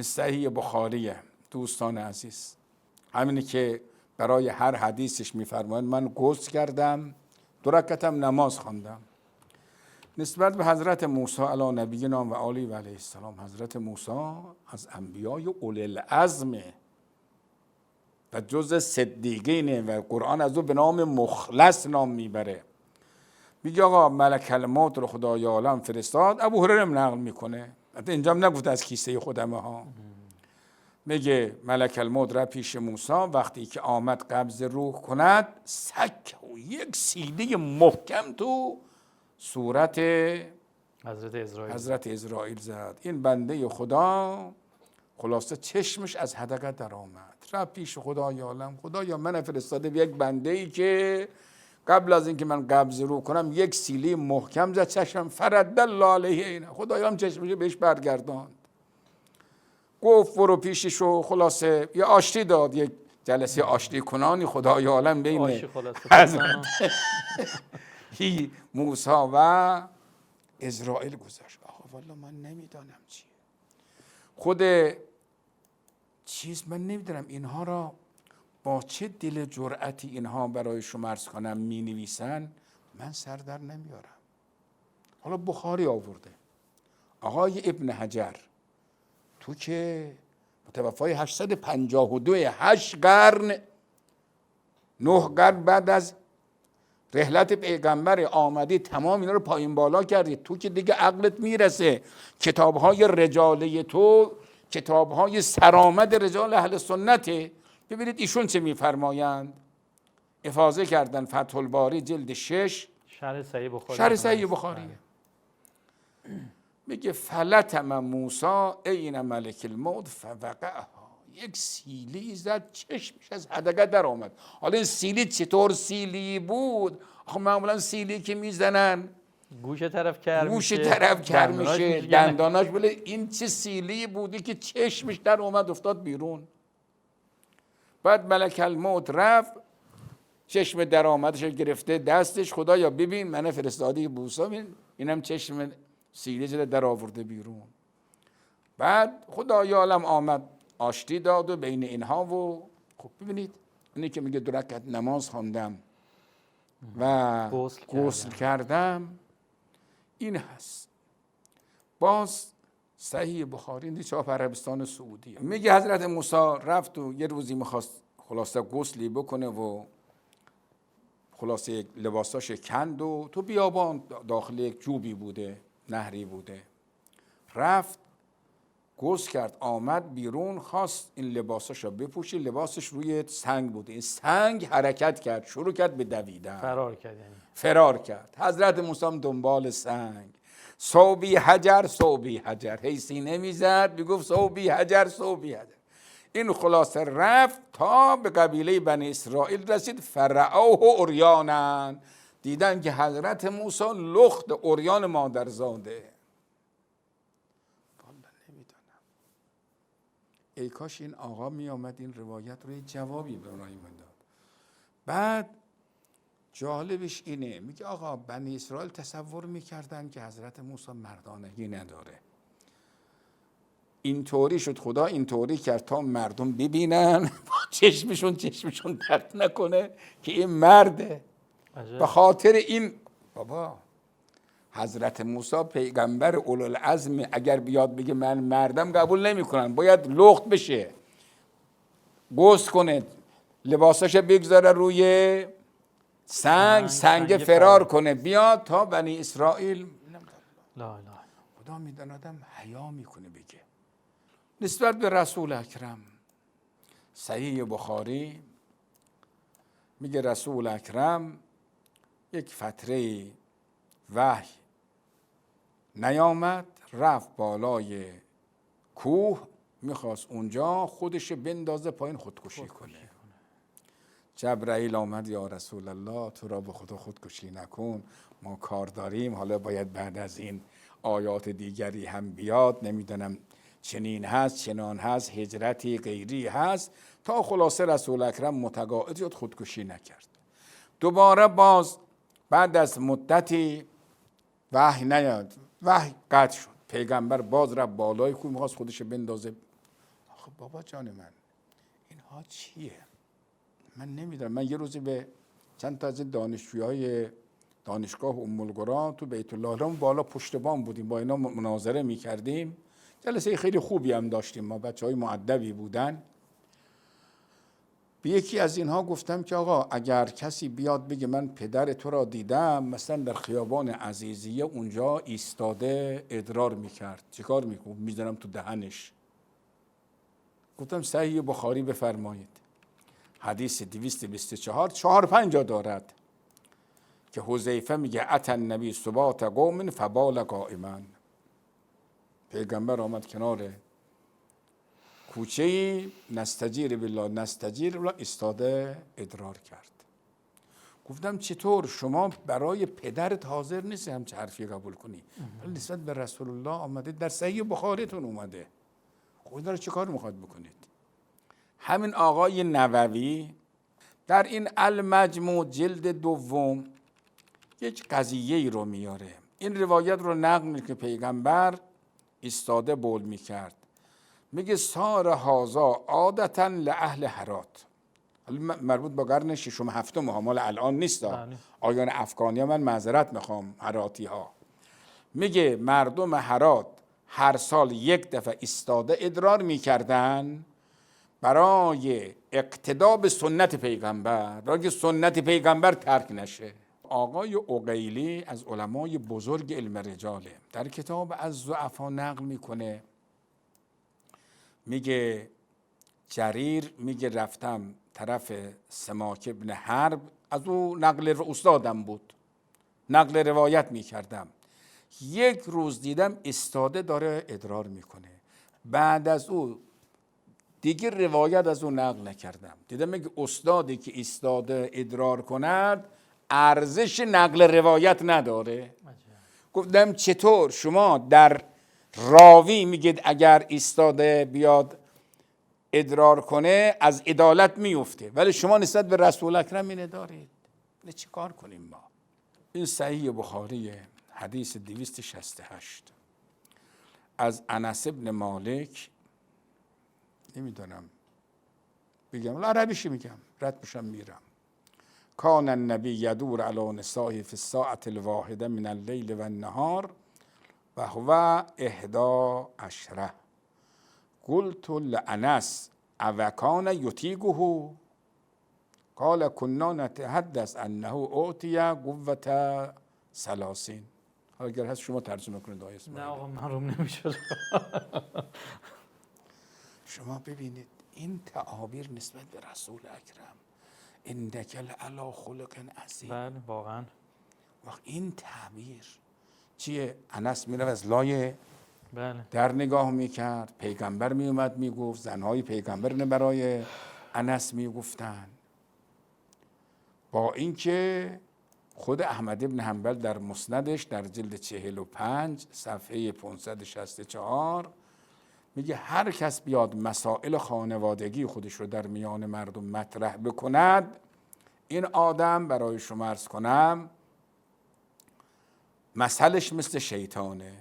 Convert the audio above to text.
صحیح بخاریه دوستان عزیز، همینی که برای هر حدیثش میفرمایند من غسل کردم 2 رکعتم نماز خواندم. نسبت به حضرت موسی علی نبینا و آله و علیه السلام، حضرت موسی از انبیای اولی العزم و جز صدیقینه و قرآن از او به نام مخلص نام میبره. میگه آقا ملک الموت رو خدای عالم فرستاد. ابو هریره نقل میکنه، حتی اینجا هم نگفت از کیسه خودمه ها. میگه ملک الموت را پیش موسی، وقتی که آمد قبض روح کند سک و یک سیلی محکم تو صورت حضرت اسرائیل زد. این بنده خدا خلاصه چشمش از حدقه در آمد، رفت پیش خدای عالم. خدایا من فرستاده به یک بنده ای که قبل از اینکه من قبض روح کنم یک سیلی محکم زد چشم، فرد الله علیه اینه. خدایا هم چشمش بهش برگرداند. گفت برو پیشش و خلاصه یه آشتی داد، یک جلسه آشتی کنانی خدای عالم بین حضرت موسی و اسرائیل گذاشت. آقا والا من نمیدانم چیه خود چیز، من نمیدونم اینها را با چه دل جرأتی اینها برای شما عرض کنم می نویسن، من سر در نمیارم. حالا بخاری آورده، آقای ابن حجر تو که متوفای 852 8 قرن 9 قرن بعد از رحلت پیغمبر آمدی تمام اینا رو پایین بالا کردی، تو که دیگه عقلت میرسه کتابهای رجاله تو کتابهای سرآمد رجال اهل سنته. ببینید ایشون چه میفرمایند، افاضه کردن فتح الباری جلد 6 شرح صحیح بخاری. میگه فلتم موسی عین ملک الموت فوقعها، یک سیلی زد چشمش از حدقه در آمد. حالا این سیلی چطور سیلی بود؟ آخه معمولا سیلی که میزنن گوش طرف کر میشه دنداناش بله. این چه سیلی بودی که چشمش در اومد افتاد بیرون. بعد ملک الموت رفت چشم در آمدش گرفته دستش، خدایا ببین من فرستادی موسی، اینم چشم سیلی زده در آورده بیرون. بعد خدای عالم آمد آشتی داد و بین اینها و خب ببینید اینی که میگه 2 رکعت نماز خواندم و غسل کردم، این هست. باز صحیح بخاری این چاپ عربستان سعودی میگه حضرت موسی رفت و یه روزی میخواست خلاصه غسلی بکنه و خلاصه یک لباساش کند و تو بیابان داخل یک جوبی بوده، نهری بوده، رفت غسل کرد آمد بیرون، خواست این لباساش رو بپوشه، لباسش روی سنگ بوده، این سنگ حرکت کرد شروع کرد به دویدن، فرار کرد. حضرت موسی هم دنبال سنگ، صوبی حجر صوبی حجر، هی سینه میزد میگفت صوبی حجر صوبی حجر. این خلاصه رفت تا به قبیله بنی اسرائیل رسید، فرعوه عریانا، دیدن که حضرت موسی لخت عریان مادرزاده. ای کاش این آقا می آمد این روایت رو یه جوابی برای من داد. بعد جالبش اینه، میگه آقا بنی اسرائیل تصور میکردن که حضرت موسی مردانگی نداره، اینطوری شد خدا اینطوری کرد تا مردم ببینن با چشمشون درد نکنه که این مرده. به خاطر این بابا حضرت موسی پیغمبر اولوالعزم اگر بیاد بگه من مردم قبول نمیکنن، باید لخت بشه، غسل کنه، لباساش بگذاره روی سنگ فرار کنه بیاد تا بنی اسرائیل. لا لا خدا میدن آدم حیا میکنه بگه. نسبت به رسول اکرم صحیح بخاری میگه رسول اکرم یک فتره وحی نیامد، رفت بالای کوه میخواست اونجا خودش بندازه پایین خودکشی کنه. جبرائیل آمد یا رسول الله تو را به خدا خودکشی نکن، ما کار داریم، حالا باید بعد از این آیات دیگری هم بیاد، نمیدونم چنین هست چنان هست، هجرتی غیری هست، تا خلاصه رسول اکرم متقاعد شد خودکشی نکرد. دوباره باز بعد از مدتی وحی نیاد، وحی قطع شد، پیغمبر باز رفت بالای کوه میخواست خودش بندازه خب بابا جان من اینها چیه؟ من نمیدونم. من یه روزی به چند تا از این دانشجوهای دانشگاه ام القری تو بیت الله الحرام بالا پشت بام بودیم، با اینا مناظره میکردیم. جلسه خیلی خوبی هم داشتیم، ما بچهای مؤدبی بودن. به یکی از اینها گفتم که آقا اگر کسی بیاد بگه من پدر تو را دیدم مثلا در خیابان عزیزیه اونجا ایستاده ادرار میکرد، چیکار میکنم؟ میذارم تو دهنش. گفتم صحیح بخاری بفرمایید، حدیث 224 4-5 جا دارد که حذیفه میگه اتى النبی سبات قوم فبال قائما. پیغمبر آمد کنار کوچه نستجیر بالله نستجیر بالله ایستاده ادرار کرد. گفتم چطور شما برای پدرت حاضر نیستی همچه حرفی قبول کنی؟ ولی نسبت به رسول الله آمده، در صحیح بخاریتون اومده. خود داره چه کار میخواد بکنید؟ همین آقای نووی در این المجموع جلد دوم یک قضیه ای رو میاره. این روایت رو نقل میکنه که پیغمبر ایستاده بول میکرد. میگه سار هازا عادتا لأهل هرات. حالا مربوط با قرن ششم هفتم مال الان نیست. آیان افغانی ها، من معذرت میخوام، هراتی ها. میگه مردم هرات هر سال یک دفعه ایستاده ادرار میکردن برای اقتدا به سنت پیغمبر، برای سنت پیغمبر ترک نشه. آقای عقیلی از علمای بزرگ علم رجاله، در کتاب از ضعفا نقل میکنه، میگه جریر میگه رفتم طرف سماک ابن حرب، از او نقل استادم بود، نقل روایت میکردم. یک روز دیدم استاده داره ادرار میکنه. بعد از او دیگه روایت از او نقل نکردم. دیدم میگه استادی که استاده ادرار کند ارزش نقل روایت نداره. گفتم چطور شما در راوی میگید اگر ایستاده بیاد ادرار کنه از عدالت میفته، ولی شما نسبت به رسول اکرم اینه دارید؟ نه چی کار کنیم ما؟ این صحیح بخاری حدیث 268 از انس ابن مالک. نمیدونم بگم عربیشی میگم، رد میشم میرم. کان النبی یدور علی نسائه فی الساعة الواحده من اللیل و النهار و هو 11. قلت لانس او کان یطیقه قال كنا نتحدث انه اعطی قوة 30. اگر هست شما ترجمه کنید آقای اسماعیلی. نه آقا معلوم نمیشد. شما ببینید این تعابیر نسبت به رسول اکرم، انک لعلی خلق عظیم. بله واقعا. وقت این تعبیر چیه؟ انس میره از لای بله. در نگاه میکرد، پیغمبر میومد میگفت، زنهای پیغمبر برای انس میگفتن. با اینکه خود احمد ابن حنبل در مسندش در جلد 45 صفحه 564 میگه هر کس بیاد مسائل خانوادگی خودش رو در میان مردم مطرح بکند، این آدم برای شما عرض کنم مثلش مثل شیطانه.